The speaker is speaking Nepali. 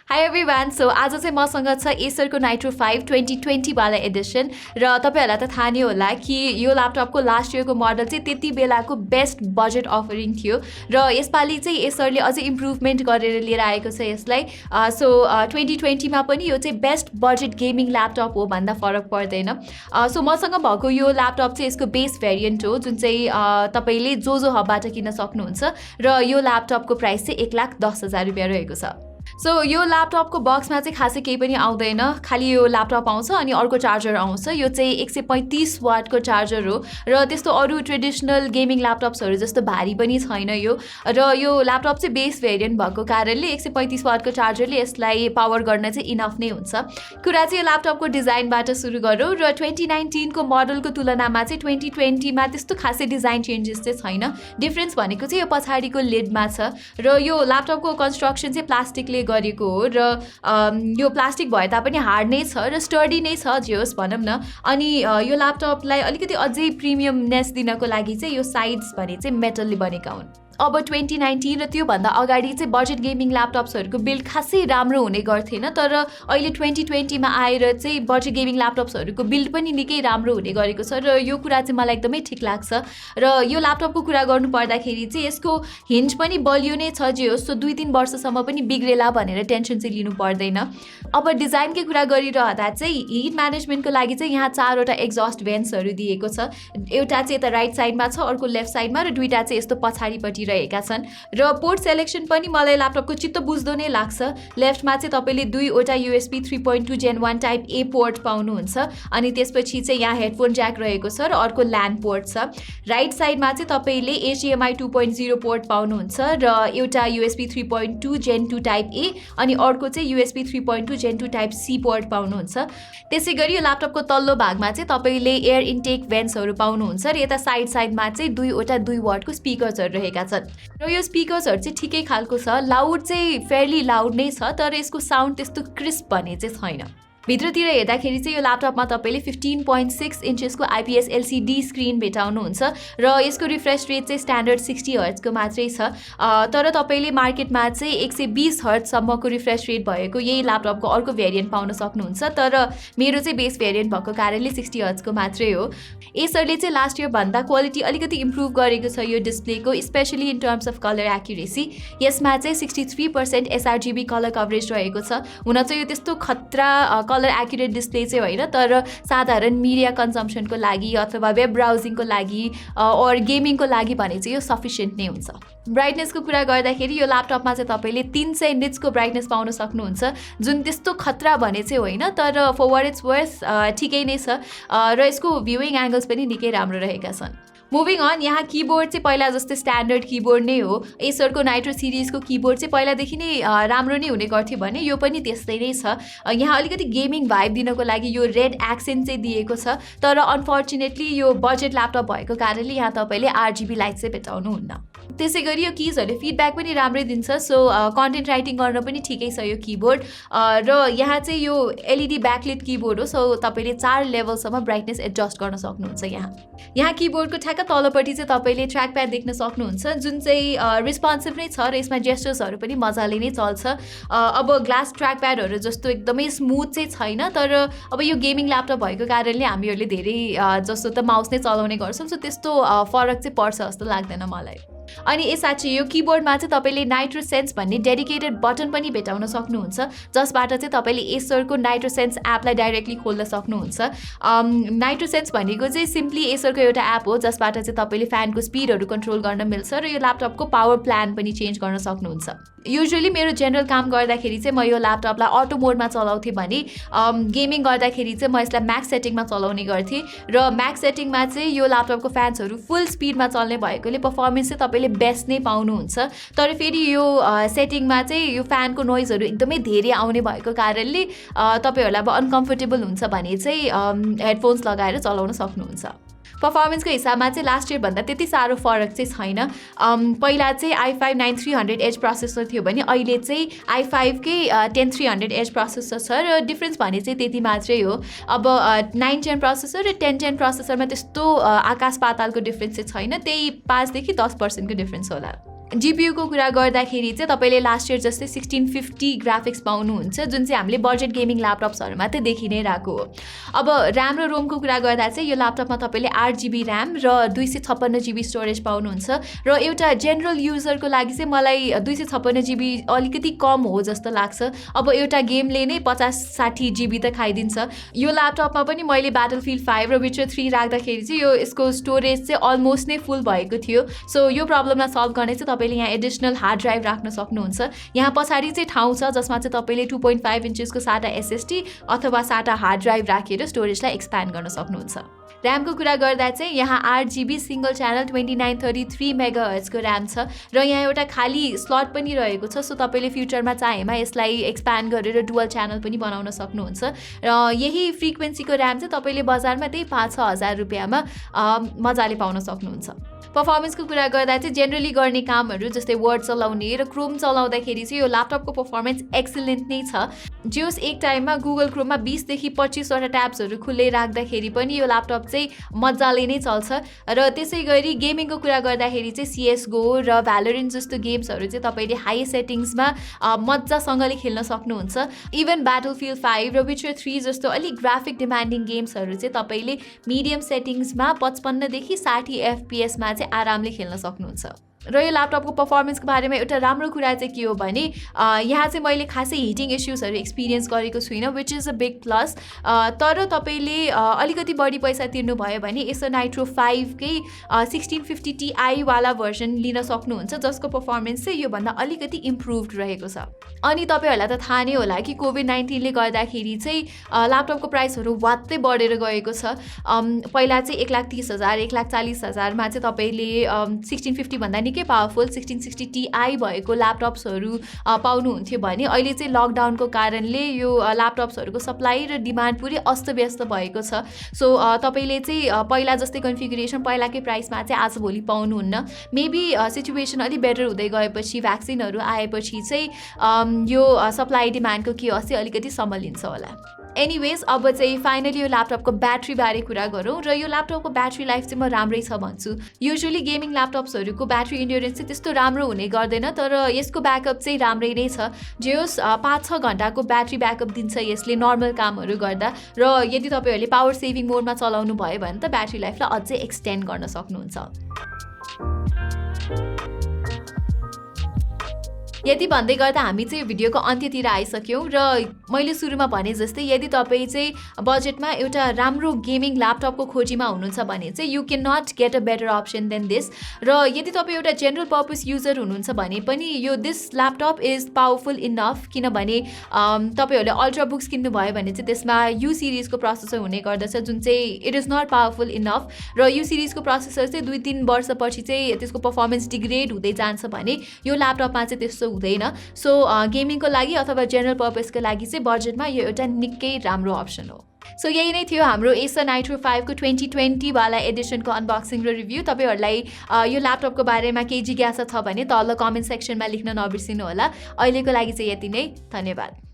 Hi everyone, so आज चाहिँ मसँग छ एसरको नाइट्रो 5 2020 वाला एडिसन र तपाईहरुलाई त थाहा नै होला कि यो ल्यापटपको लास्ट इयरको मोडल चाहिँ त्यति बेलाको बेस्ट बजेट अफरिङ थियो र यसपालि चाहिँ एसरले अझै इम्प्रुभमेन्ट गरेर लिएर आएको छ यसलाई। सो 2020 मा पनि यो चाहिँ बेस्ट बजेट गेमिङ ल्यापटप हो भन्दा फरक पर्दैन। सो मसँग भएको यो ल्यापटप चाहिँ यसको बेस भेरिएन्ट हो जुन चाहिँ तपाईले जो हबबाट किन्न सक्नुहुन्छ र यो ल्यापटपको प्राइस चाहिँ 1,10,000 रुपैयाँ रहेको छ। सो यो ल्यापटपको बक्समा चाहिँ खासै केही पनि आउँदैन, खालि यो ल्यापटप आउँछ अनि अर्को चार्जर आउँछ। यो चाहिँ 135 वाटको चार्जर हो र त्यस्तो अरू ट्रेडिसनल गेमिङ ल्यापटप्सहरू जस्तो भारी पनि छैन यो। र यो ल्यापटप चाहिँ बेस भेरिएन्ट भएको कारणले 135 वाटको चार्जरले यसलाई पावर गर्न चाहिँ इनफ नै हुन्छ। कुरा चाहिँ यो ल्यापटपको डिजाइनबाट सुरु गरौँ र 2019 को मोडलको तुलनामा चाहिँ 2020 मा त्यस्तो खासै डिजाइन चेन्जेस चाहिँ छैन। डिफरेन्स भनेको चाहिँ यो पछाडिको लिडमा छ र यो ल्यापटपको कन्स्ट्रक्सन चाहिँ प्लास्टिकले गरेको हो र यो प्लास्टिक भए तापनि हार्ड नै छ र स्टडी नै छ जे होस् भनौँ न। अनि यो ल्यापटपलाई अलिकति अझै प्रिमियमनेस दिनको लागि चाहिँ यो साइड्स भने चाहिँ मेटलले बनेका हुन्। अब 2019 र त्योभन्दा अगाडि चाहिँ बजेट गेमिङ ल्यापटप्सहरूको बिल्ड खासै राम्रो हुने गर्थेन, तर अहिले 2020 मा आएर चाहिँ बजेट गेमिङ ल्यापटप्सहरूको बिल्ड पनि निकै राम्रो हुने गरेको छ र यो कुरा चाहिँ मलाई एकदमै ठिक लाग्छ। र यो ल्यापटपको कुरा गर्नु पर्दाखेरि चाहिँ यसको हिन्ज पनि बलियो नै छ जे होस्, 2-3 वर्षसम्म पनि बिग्रेला भनेर टेन्सन चाहिँ लिनु पर्दैन। अब डिजाइनकै कुरा गरिरहँदा चाहिँ हिट म्यानेजमेन्टको लागि चाहिँ यहाँ 4वटा एक्जस्ट भेन्ट्सहरू दिएको छ। एउटा चाहिँ यता राइट साइडमा छ, अर्को लेफ्ट साइडमा र दुईटा चाहिँ यस्तो पछाडिपट्टि रहेका छन्। र पोर्ट सेलेक्सन पनि मलाई ल्यापटपको चित्त बुझ्दो नै लाग्छ। लेफ्टमा चाहिँ तपाईले 2वटा USB 3.2 Gen 1 type A port पाउनुहुन्छ अनि त्यसपछि चाहिँ यहाँ हेडफोन ज्याक रहेको छ र अर्को ल्यान पोर्ट छ। राइट साइडमा चाहिँ तपाईले HDMI 2.0 पोर्ट पाउनुहुन्छ र एउटा USB 3.2 Gen 2 टाइप A अनि अर्को चाहिँ USB 3.2 Gen 2 type C port पाउनुहुन्छ। त्यसैगरी यो ल्यापटपको तल्लो भागमा चाहिँ तपाईले एयर इन्टेक भेन्ट्सहरू पाउनुहुन्छ र यता साइडमा चाहिँ 2वटा 2 वाटको स्पिकर्सहरू रहेका छन्। र यो स्पिकर्सहरू चाहिँ ठिकै खालको छ, लाउड चाहिँ फेयरली लाउड नै छ, तर यसको साउन्ड त्यस्तो क्रिस्प भने चाहिँ छैन। भित्रतिर हेर्दाखेरि चाहिँ यो ल्यापटपमा तपाईले 15.6 इन्चेसको IPS LCD स्क्रिन भेटाउनुहुन्छ र यसको रिफ्रेश रेट चाहिँ स्ट्यान्डर्ड 60 हर्ट्जको मात्रै छ। तर तपाईले मार्केटमा चाहिँ 120 हर्ट्जसम्मको रिफ्रेश रेट भएको यही ल्यापटपको अर्को भेरिएन्ट पाउन सक्नुहुन्छ, तर मेरो चाहिँ बेस भेरिएन्ट भएको कारणले 60 हर्ट्जको मात्रै हो। एसरले चाहिँ लास्ट इयर भन्दा क्वालिटी अलिकति इम्प्रुभ गरेको छ यो डिस्प्लेको, specially in terms of colour accuracy. यसमा चाहिँ 63% sRGB कलर कभरेज रहेको छ। हुन चाहिँ यो त्यस्तो खतरा कलर एक्युरेट डिस्प्ले चाहिँ होइन, तर साधारण मिडिया कन्जम्सनको लागि अथवा वेब ब्राउजिङको लागि और गेमिङको लागि भने चाहिँ यो सफिसियन्ट नै हुन्छ। ब्राइटनेसको कुरा गर्दाखेरि यो ल्यापटपमा चाहिँ तपाईले 300 निट्सको ब्राइटनेस पाउन सक्नुहुन्छ, जुन त्यस्तो खतरा भने चाहिँ होइन, तर फर वाट इट्स वर्थ ठिकै नै छ र यसको भ्युइङ एङ्गल्स पनि निकै राम्रो रहेका छन्। मुभिङ अन, यहाँ किबोर्ड चाहिँ पहिला जस्तै स्ट्यान्डर्ड किबोर्ड नै हो। एसरको नाइट्रो सिरिजको किबोर्ड चाहिँ पहिलादेखि नै राम्रो नै हुने गर्थ्यो भने यो पनि त्यस्तै नै छ। यहाँ अलिकति गेमिङ भाइब दिनको लागि यो रेड एक्सेन्ट चाहिँ दिएको छ, तर अनफर्चुनेटली यो बजेट ल्यापटप भएको कारणले यहाँ तपाईँले RGB लाइट चाहिँ भेटाउनुहुन्न। त्यसै गरी यो किजहरूले फिडब्याक पनि राम्रै दिन्छ, सो कन्टेन्ट राइटिङ गर्न पनि ठिकै छ यो किबोर्ड। र यहाँ चाहिँ यो LED ब्याकलिट किबोर्ड हो, सो तपाईँले 4 लेभलसम्म ब्राइटनेस एडजस्ट गर्न सक्नुहुन्छ। यहाँ किबोर्डको ठ्याक्क तलपट्टि चाहिँ तपाईँले ट्र्याक प्याड देख्न सक्नुहुन्छ, जुन चाहिँ रिस्पोन्सिभ नै छ र यसमा जेस्चर्सहरू पनि मजाले नै चल्छ। अब ग्लास ट्र्याक प्याडहरू जस्तो एकदमै स्मुथ चाहिँ छैन, तर अब यो गेमिङ ल्यापटप भएको कारणले हामीहरूले धेरै जस्तो त माउस नै चलाउने गर्छौँ, सो त्यस्तो फरक चाहिँ पर्छ जस्तो लाग्दैन मलाई। अनि यसपछि यो किबोर्डमा चाहिँ तपाईँले नाइट्रो सेन्स भन्ने डेडिकेटेड बटन पनि भेटाउन सक्नुहुन्छ, जसबाट चाहिँ तपाईँले एसरको नाइट्रो सेन्स एपलाई डाइरेक्टली खोल्न सक्नुहुन्छ। नाइट्रो सेन्स भनेको चाहिँ सिम्पली एसरको एउटा एप हो जसबाट चाहिँ तपाईँले फ्यानको स्पिडहरू कन्ट्रोल गर्न मिल्छ र यो ल्यापटपको पावर प्लान पनि चेन्ज गर्न सक्नुहुन्छ। युजुअली मेरो जेनरल काम गर्दाखेरि चाहिँ म यो ल्यापटपलाई अटो मोडमा चलाउँथेँ भने गेमिङ गर्दाखेरि चाहिँ म यसलाई म्याक्स सेटिङमा चलाउने गर्थेँ र म्याक्स सेटिङमा चाहिँ यो ल्यापटपको फ्यान्सहरू फुल स्पिडमा चल्ने भएकोले पर्फर्मेन्स चाहिँ तपाईँले बेस्ट नै पाउनुहुन्छ। तर फेरि यो सेटिङमा चाहिँ यो फ्यानको नोइजहरू एकदमै धेरै आउने भएको कारणले तपाईँहरूलाई अब अनकम्फर्टेबल हुन्छ भने चाहिँ हेडफोन्स लगाएर चलाउन सक्नुहुन्छ। पर्फर्मेन्सको हिसाबमा चाहिँ लास्ट इयर भन्दा त्यति साह्रो फरक चाहिँ छैन। पहिला चाहिँ i5 9300H प्रोसेसर थियो भने अहिले चाहिँ i5 कै 10300H प्रोसेसर छ र डिफरेन्स भने चाहिँ त्यति मात्रै हो। अब 9 Gen प्रोसेसर र 10 Gen प्रोसेसरमा त्यस्तो आकाश पातालको डिफरेन्स चाहिँ छैन, त्यही 5 देखि 10% को डिफरेन्स होला। GPU को कुरा गर्दाखेरि चाहिँ तपाईले लास्ट इयर जस्तै 1650 ग्राफिक्स पाउनुहुन्छ जुन चाहिँ हामीले बजेट गेमिङ ल्यापटप्सहरुमा चाहिँ देखि नै रहेको हो। अब र्याम र रोमको कुरा गर्दा चाहिँ यो ल्यापटपमा तपाईले 8GB र्याम र 256GB स्टोरेज पाउनुहुन्छ र एउटा जनरल युजरको लागि चाहिँ मलाई 256GB अलिकति कम हो जस्तो लाग्छ। अब एउटा गेमले नै 50-60GB त खाइदिन्छ। यो ल्यापटपमा पनि मैले ब्याटलफिल्ड 5 र विचर 3 राख्दाखेरि चाहिँ यो यसको स्टोरेज चाहिँ अलमोस्ट नै फुल भएको थियो। सो यो प्रब्लमलाई सल्भ गर्ने चाहिँ तपाईले यहाँ एडिशनल हार्ड ड्राइभ राख्न सक्नुहुन्छ। यहाँ पछाडी चाहिँ ठाउँ छ जसमा चाहिँ तपाईले 2.5 इन्चेसको SATA SSD अथवा SATA हार्ड ड्राइभ राखेर स्टोरेजलाई एक्सप्यान्ड गर्न सक्नुहुन्छ। र्यामको कुरा गर्दा चाहिँ यहाँ 8GB सिंगल च्यानल 2933 MHz को र्याम छ र यहाँ एउटा खाली स्लट पनि रहेको छ। सो तपाईले फ्युचरमा चाहेमा यसलाई एक्सप्यान्ड गरेर डुअल च्यानल पनि बनाउन सक्नुहुन्छ र यही फ्रिक्वेन्सीको र्याम चाहिँ तपाईले बजारमा त्यही 5-6 हजार रुपैयाँमा मजाले पाउन सक्नुहुन्छ। पर्फर्मेन्सको कुरा गर्दा चाहिँ जेनरली गर्ने कामहरू जस्तै वर्ड चलाउने र क्रोम चलाउँदाखेरि चाहिँ यो ल्यापटपको पर्फर्मेन्स एक्सिलेन्ट नै छ। जोस एक टाइममा गुगल क्रोममा 20 देखि 25 वटा ट्याब्सहरू खुल्लै राख्दाखेरि पनि यो ल्यापटप चाहिँ मजाले नै चल्छ र त्यसै गरी गेमिङको कुरा गर्दाखेरि चाहिँ CS:GO र भ्यालोरेन्ट जस्तो गेम्सहरू चाहिँ तपाईले हाई सेटिङ्समा मजासँगले खेल्न सक्नुहुन्छ। इभन ब्याटलफिल्ड 5 र विचर 3 जस्तो अलिक ग्राफिक डिमान्डिङ गेम्सहरू चाहिँ तपाईले मिडियम सेटिङ्समा 55 देखि 60 FPS मा चाहिँ आरामले खेल्न सक्नुहुन्छ। र यो ल्यापटपको पर्फर्मेन्सको बारेमा एउटा राम्रो कुरा चाहिँ के हो भने यहाँ चाहिँ मैले खासै हिटिङ इस्युजहरू एक्सपिरियन्स गरेको छुइनँ which is a big plus. तर तपाईले अलिकति बढी पैसा तिर्नु भयो भने Acer Nitro 5 कै 1650 Ti वाला भर्जन लिन सक्नुहुन्छ जसको पर्फर्मेन्स चाहिँ योभन्दा अलिकति इम्प्रुभड रहेको छ। अनि तपाईहरुलाई त थाहा नै होला कि कोभिड-19 ले गर्दाखेरि चाहिँ ल्यापटपको प्राइसहरू वात्तै बढेर गएको छ। पहिला चाहिँ 1,30,000 1,40,000 मा चाहिँ तपाईले 1650 भन्दा निकै पावरफुल 1660 Ti भएको ल्यापटप्सहरू पाउनुहुन्थ्यो भने अहिले चाहिँ लकडाउनको कारणले यो ल्यापटप्सहरूको सप्लाई र डिमान्ड पुरै अस्तव्यस्त भएको छ। सो तपाईले चाहिँ पहिला जस्तै कन्फिगुरेसन पहिलाकै प्राइसमा चाहिँ आजभोलि पाउनुहुन्न। मेबी सिचुएसन अलि बेटर हुँदै गएपछि भ्याक्सिनहरू आएपछि चाहिँ यो सप्लाई डिमान्डको केओस चाहिँ अलिकति सम्हालिन्छ होला। एनिवेज अब चाहिँ फाइनली यो ल्यापटपको ब्याट्री बारे कुरा गरौँ र यो ल्यापटपको ब्याट्री लाइफ चाहिँ म राम्रै छ भन्छु। युजुअली गेमिङ ल्यापटप्सहरूको ब्याट्री इन्ड्योरेन्स चाहिँ त्यस्तो राम्रो हुने गर्दैन तर यसको ब्याकअप चाहिँ राम्रै नै छ। जे होस् 5-6 घण्टाको ब्याट्री ब्याकअप दिन्छ यसले नर्मल कामहरू गर्दा र यदि तपाईहरुले पावर सेभिङ मोडमा चलाउनु भयो भने त ब्याट्री लाइफलाई अझै एक्सटेन्ड गर्न सक्नुहुन्छ। यति भन्दै गर्दा हामी चाहिँ भिडियोको अन्त्यतिर आइसक्यौँ र मैले सुरुमा भने जस्तै यदि तपाईँ चाहिँ बजेटमा एउटा राम्रो गेमिङ ल्यापटपको खोजीमा हुनुहुन्छ भने चाहिँ you can not get a better option than this. र यदि तपाईँ एउटा जेनरल पर्पस युजर हुनुहुन्छ भने पनि यो this laptop is powerful enough किनभने तपाईहरुले अल्ट्रा बुक्स किन्नुभयो भने चाहिँ त्यसमा यु सिरिजको प्रोसेसर हुने गर्दछ जुन चाहिँ it is not powerful enough र यु सिरिजको प्रोसेसर चाहिँ 2-3 वर्षपछि चाहिँ त्यसको पर्फर्मेन्स डिग्रेड हुँदै जान्छ भने यो ल्यापटपमा चाहिँ त्यस्तो हुँदैन। सो गेमिङको लागि अथवा जेनरल पर्पसको लागि चाहिँ बजेटमा यो एउटा निकै राम्रो अप्सन हो। सो यही नै थियो हाम्रो Acer Nitro 5 को 2020 वाला एडिसनको अनबक्सिङ र रिभ्यू। तपाईहरुलाई यो ल्यापटपको बारेमा केही जिज्ञासा छ भने तल कमेन्ट सेक्सनमा लेख्न नबिर्सिनु होला। अहिलेको लागि चाहिँ यति नै, धन्यवाद।